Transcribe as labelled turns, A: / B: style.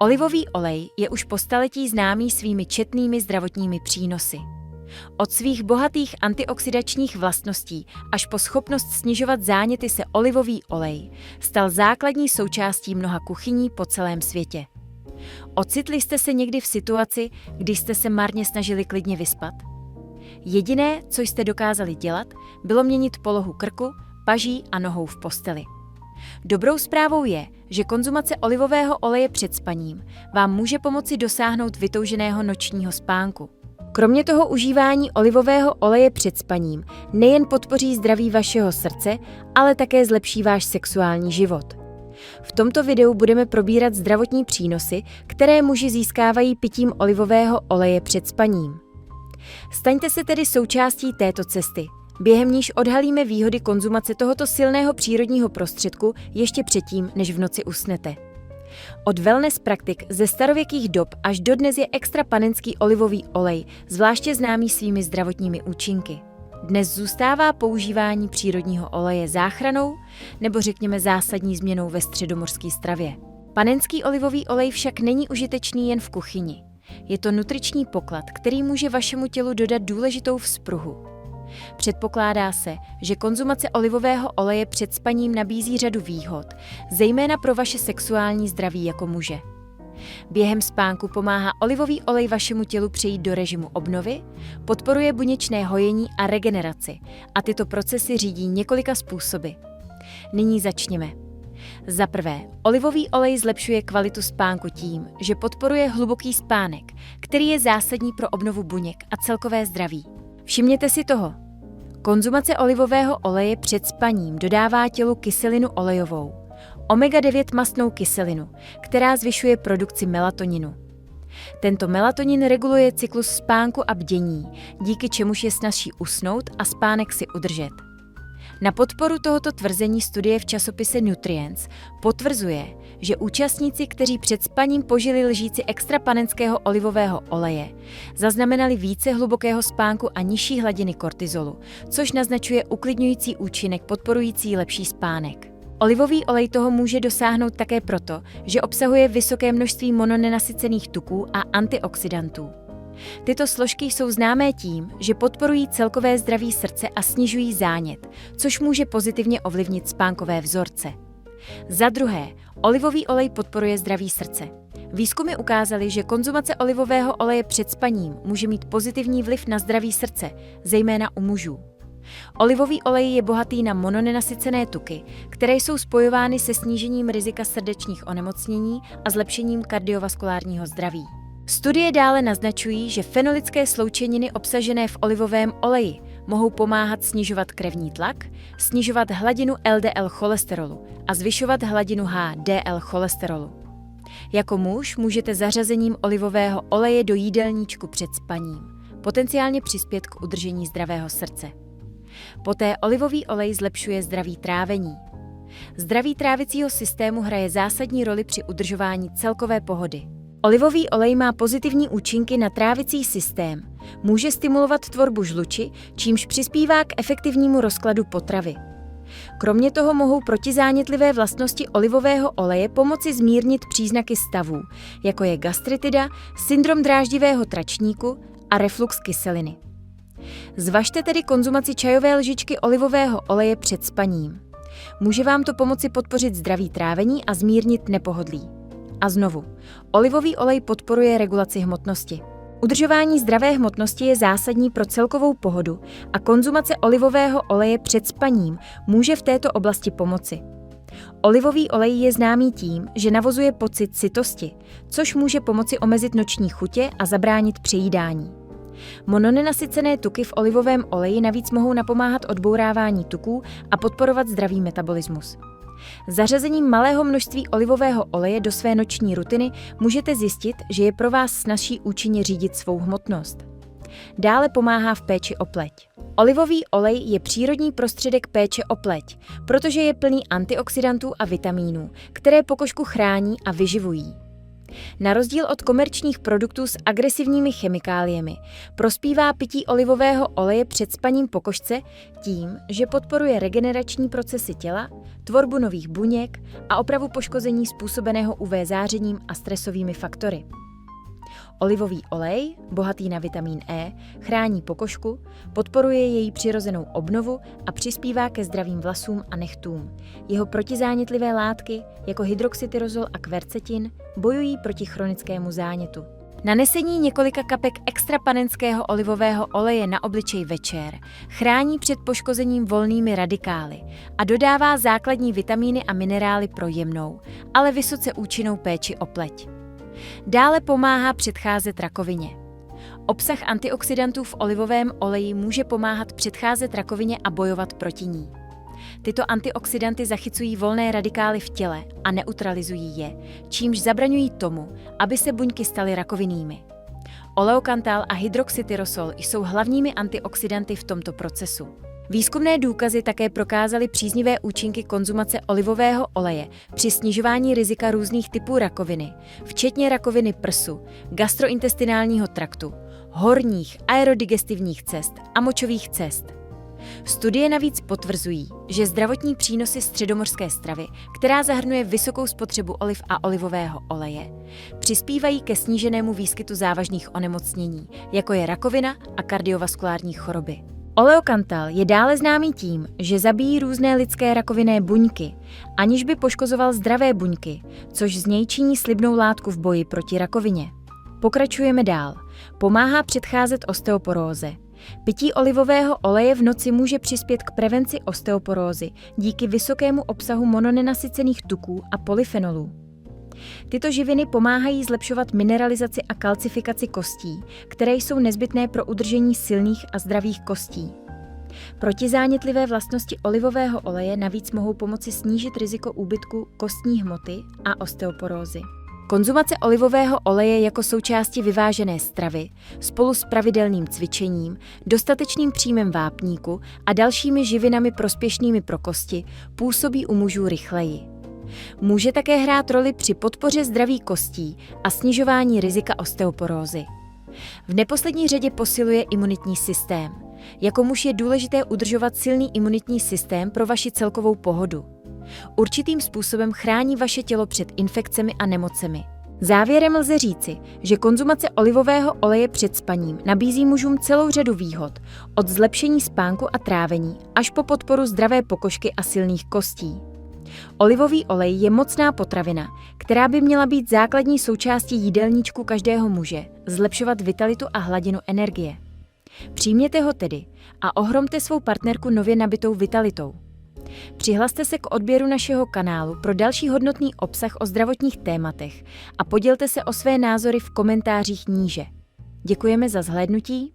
A: Olivový olej je už po staletí známý svými četnými zdravotními přínosy. Od svých bohatých antioxidačních vlastností až po schopnost snižovat záněty se olivový olej stal základní součástí mnoha kuchyní po celém světě. Ocitli jste se někdy v situaci, kdy jste se marně snažili klidně vyspat? Jediné, co jste dokázali dělat, bylo měnit polohu krku, paží a nohou v posteli. Dobrou zprávou je, že konzumace olivového oleje před spaním vám může pomoci dosáhnout vytouženého nočního spánku. Kromě toho užívání olivového oleje před spaním nejen podpoří zdraví vašeho srdce, ale také zlepší váš sexuální život. V tomto videu budeme probírat zdravotní přínosy, které muži získávají pitím olivového oleje před spaním. Staňte se tedy součástí této cesty, během níž odhalíme výhody konzumace tohoto silného přírodního prostředku ještě předtím, než v noci usnete. Od wellness praktik ze starověkých dob až dodnes je extra panenský olivový olej zvláště známý svými zdravotními účinky. Dnes zůstává používání přírodního oleje záchranou nebo řekněme zásadní změnou ve středomořské stravě. Panenský olivový olej však není užitečný jen v kuchyni. Je to nutriční poklad, který může vašemu tělu dodat důležitou vzpruhu. Předpokládá se, že konzumace olivového oleje před spaním nabízí řadu výhod, zejména pro vaše sexuální zdraví jako muže. Během spánku pomáhá olivový olej vašemu tělu přejít do režimu obnovy, podporuje buněčné hojení a regeneraci a tyto procesy řídí několika způsoby. Nyní začněme. Za prvé, olivový olej zlepšuje kvalitu spánku tím, že podporuje hluboký spánek, který je zásadní pro obnovu buněk a celkové zdraví. Všimněte si toho. Konzumace olivového oleje před spaním dodává tělu kyselinu olejovou, omega-9 mastnou kyselinu, která zvyšuje produkci melatoninu. Tento melatonin reguluje cyklus spánku a bdění, díky čemuž je snazší usnout a spánek si udržet. Na podporu tohoto tvrzení studie v časopise Nutrients potvrzuje, že účastníci, kteří před spaním požili lžíci extra panenského olivového oleje, zaznamenali více hlubokého spánku a nižší hladiny kortizolu, což naznačuje uklidňující účinek podporující lepší spánek. Olivový olej toho může dosáhnout také proto, že obsahuje vysoké množství mononenasycených tuků a antioxidantů. Tyto složky jsou známé tím, že podporují celkové zdraví srdce a snižují zánět, což může pozitivně ovlivnit spánkové vzorce. Za druhé, olivový olej podporuje zdraví srdce. Výzkumy ukázaly, že konzumace olivového oleje před spaním může mít pozitivní vliv na zdraví srdce, zejména u mužů. Olivový olej je bohatý na mononenasycené tuky, které jsou spojovány se snížením rizika srdečních onemocnění a zlepšením kardiovaskulárního zdraví. Studie dále naznačují, že fenolické sloučeniny obsažené v olivovém oleji mohou pomáhat snižovat krevní tlak, snižovat hladinu LDL cholesterolu a zvyšovat hladinu HDL cholesterolu. Jako muž můžete zařazením olivového oleje do jídelníčku před spaním potenciálně přispět k udržení zdravého srdce. Poté olivový olej zlepšuje zdraví trávení. Zdraví trávicího systému hraje zásadní roli při udržování celkové pohody. Olivový olej má pozitivní účinky na trávicí systém, může stimulovat tvorbu žluči, čímž přispívá k efektivnímu rozkladu potravy. Kromě toho mohou protizánětlivé vlastnosti olivového oleje pomoci zmírnit příznaky stavů, jako je gastritida, syndrom dráždivého tračníku a reflux kyseliny. Zvažte tedy konzumaci čajové lžičky olivového oleje před spaním. Může vám to pomoci podpořit zdraví trávení a zmírnit nepohodlí. A znovu, olivový olej podporuje regulaci hmotnosti. Udržování zdravé hmotnosti je zásadní pro celkovou pohodu a konzumace olivového oleje před spaním může v této oblasti pomoci. Olivový olej je známý tím, že navozuje pocit sytosti, což může pomoci omezit noční chutě a zabránit přejídání. Mononenasycené tuky v olivovém oleji navíc mohou napomáhat odbourávání tuků a podporovat zdravý metabolismus. Zařazením malého množství olivového oleje do své noční rutiny můžete zjistit, že je pro vás snazší účinně řídit svou hmotnost. Dále pomáhá v péči o pleť. Olivový olej je přírodní prostředek péče o pleť, protože je plný antioxidantů a vitamínů, které pokožku chrání a vyživují. Na rozdíl od komerčních produktů s agresivními chemikáliemi prospívá pití olivového oleje před spaním po košce tím, že podporuje regenerační procesy těla, tvorbu nových buněk a opravu poškození způsobeného UV zářením a stresovými faktory. Olivový olej, bohatý na vitamin E, chrání pokožku, podporuje její přirozenou obnovu a přispívá ke zdravým vlasům a nechtům. Jeho protizánětlivé látky, jako hydroxytyrozol a kvercetin, bojují proti chronickému zánětu. Nanesení několika kapek extra panenského olivového oleje na obličej večer chrání před poškozením volnými radikály a dodává základní vitamíny a minerály pro jemnou, ale vysoce účinnou péči o pleť. Dále pomáhá předcházet rakovině. Obsah antioxidantů v olivovém oleji může pomáhat předcházet rakovině a bojovat proti ní. Tyto antioxidanty zachycují volné radikály v těle a neutralizují je, čímž zabraňují tomu, aby se buňky staly rakovinnými. Oleokantal a hydroxytyrosol jsou hlavními antioxidanty v tomto procesu. Výzkumné důkazy také prokázaly příznivé účinky konzumace olivového oleje při snižování rizika různých typů rakoviny, včetně rakoviny prsu, gastrointestinálního traktu, horních aerodigestivních cest a močových cest. Studie navíc potvrzují, že zdravotní přínosy středomořské stravy, která zahrnuje vysokou spotřebu oliv a olivového oleje, přispívají ke sníženému výskytu závažných onemocnění, jako je rakovina a kardiovaskulární choroby. Oleokantal je dále známý tím, že zabíjí různé lidské rakovinné buňky, aniž by poškozoval zdravé buňky, což z něj činí slibnou látku v boji proti rakovině. Pokračujeme dál. Pomáhá předcházet osteoporóze. Pití olivového oleje v noci může přispět k prevenci osteoporózy díky vysokému obsahu mononenasycených tuků a polyfenolů. Tyto živiny pomáhají zlepšovat mineralizaci a kalcifikaci kostí, které jsou nezbytné pro udržení silných a zdravých kostí. Protizánětlivé vlastnosti olivového oleje navíc mohou pomoci snížit riziko úbytku kostní hmoty a osteoporózy. Konzumace olivového oleje jako součásti vyvážené stravy spolu s pravidelným cvičením, dostatečným příjmem vápníku a dalšími živinami prospěšnými pro kosti působí u mužů rychleji. Může také hrát roli při podpoře zdraví kostí a snižování rizika osteoporózy. V neposlední řadě posiluje imunitní systém. Jako muž je důležité udržovat silný imunitní systém pro vaši celkovou pohodu. Určitým způsobem chrání vaše tělo před infekcemi a nemocemi. Závěrem lze říci, že konzumace olivového oleje před spaním nabízí mužům celou řadu výhod, od zlepšení spánku a trávení až po podporu zdravé pokožky a silných kostí. Olivový olej je mocná potravina, která by měla být základní součástí jídelníčku každého muže, zlepšovat vitalitu a hladinu energie. Přijměte ho tedy a ohromte svou partnerku nově nabitou vitalitou. Přihlaste se k odběru našeho kanálu pro další hodnotný obsah o zdravotních tématech a podělte se o své názory v komentářích níže. Děkujeme za zhlédnutí.